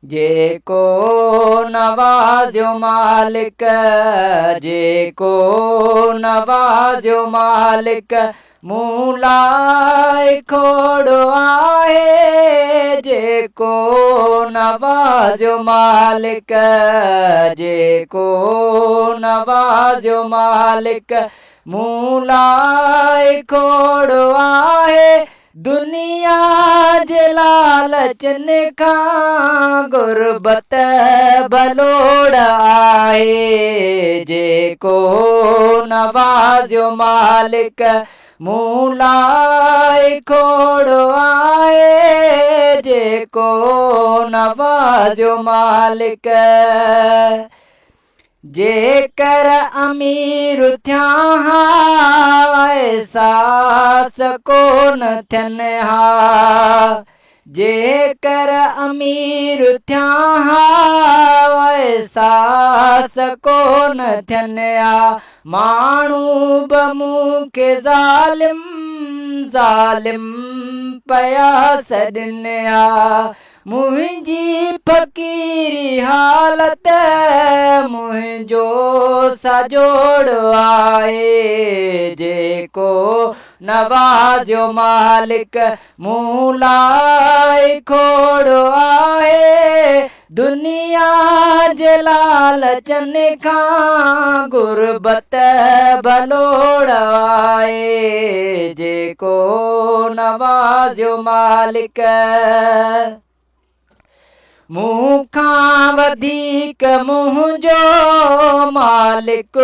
जेको नवाज़ियो मालिक, जेको नवाज़ियो मालिक, मूं लाइ खोड़ो आहे। जेको नवाज़ियो मालिक, जेको नवाज़ियो मालिक, मूं लाइ खोड़ो आहे। दुनिया जे लालचनि खां गुरबत भलोड़ आहे। जेको नवाज़ियो मालिक, मूं लाइ खोड़ो आहे। जेको नवाज़ियो मालिक, जेकर अमीर थियां हा एहसास कोन थियनि हा। जेकर अमीर थियां हा एहसास कोन थियनि हा। माण्हू बि मूंखे ज़ालिम ज़ालिम पिया सॾनि हा। मुंहिंजी फ़क़ीरी हालत मुंहिंजो सजोड़ आहे। जेको नवाज़ियो मालिक, मूं लाइ खोड़ो आहे। दुनिया जे लालचनि खां गुरबत भलोड़ आहे। जेको नवाज़ियो मालिक, मूंखां वधीक मुंहिंजो मालिक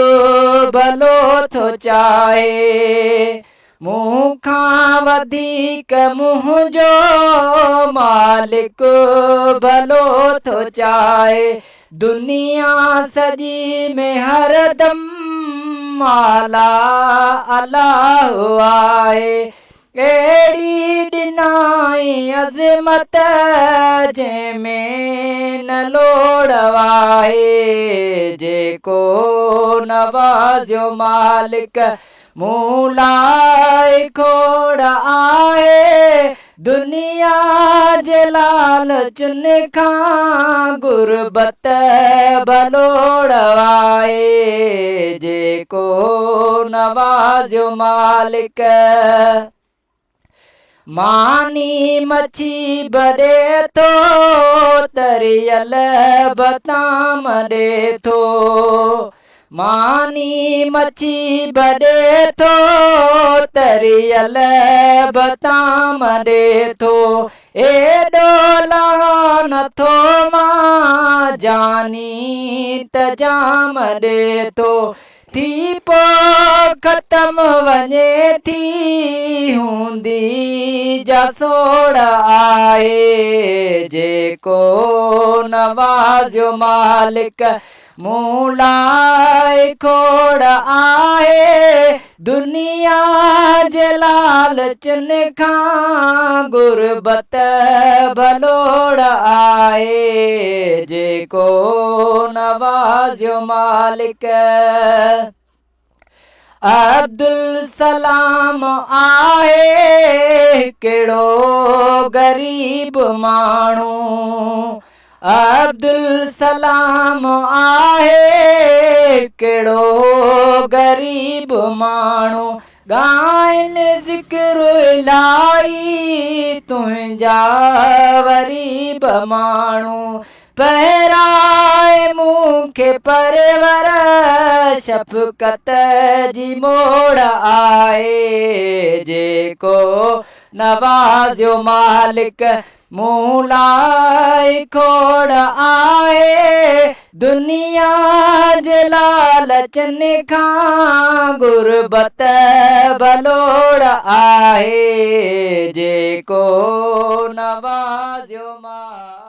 भलो थो चाहे। मूंखां वधीक मुंहिंजो मालिक भलो थो चाहे। दुनिया सॼी में हरदम आला अलाह आहे। अहिड़ी ॾिनाई अज़मत जंहिंमें न लोड़ आहे। जेको नवाज़ियो मालिक, मूं लाइ खोड़ आहे। दुनिया जे लालचनि खां गुरबत भलोड़ आहे। जेको नवाज़ियो मालिक, मानी मच्छी भरे थो तरियल बदाम ॾे थो। मानी मच्छी भरे थो तरियल बदाम ॾे थो। एॾो नथो मां जानी त जाम ॾे थो। थी पो ख़तम वञे थी हूंदी जा सोड़ आहे। जेको नवाज़ियो मालिक, मूं लाइ खोड़ आहे। दुनिया जे लालचनि खां गुरबत भलोड़ आहे। जेको नवाज़ियो मालिक, अब्दुल सलाम आहे कहिड़ो गरीब माण्हू। अब्दुल सलाम आहे कहिड़ो गरीब माण्हू। ॻाइनि ज़िक्र इलाही तुंहिंजा वरीब माण्हू। पहिराए मूंखे परवर शफ़क़त जी मोड़ आहे। जेको नवाज़ियो मालिक, मूं लाइ खोड़ आहे। दुनिया जे लालचनि खां गुरबत भलोड़ आहे। जेको नवाज़ियो मालिक।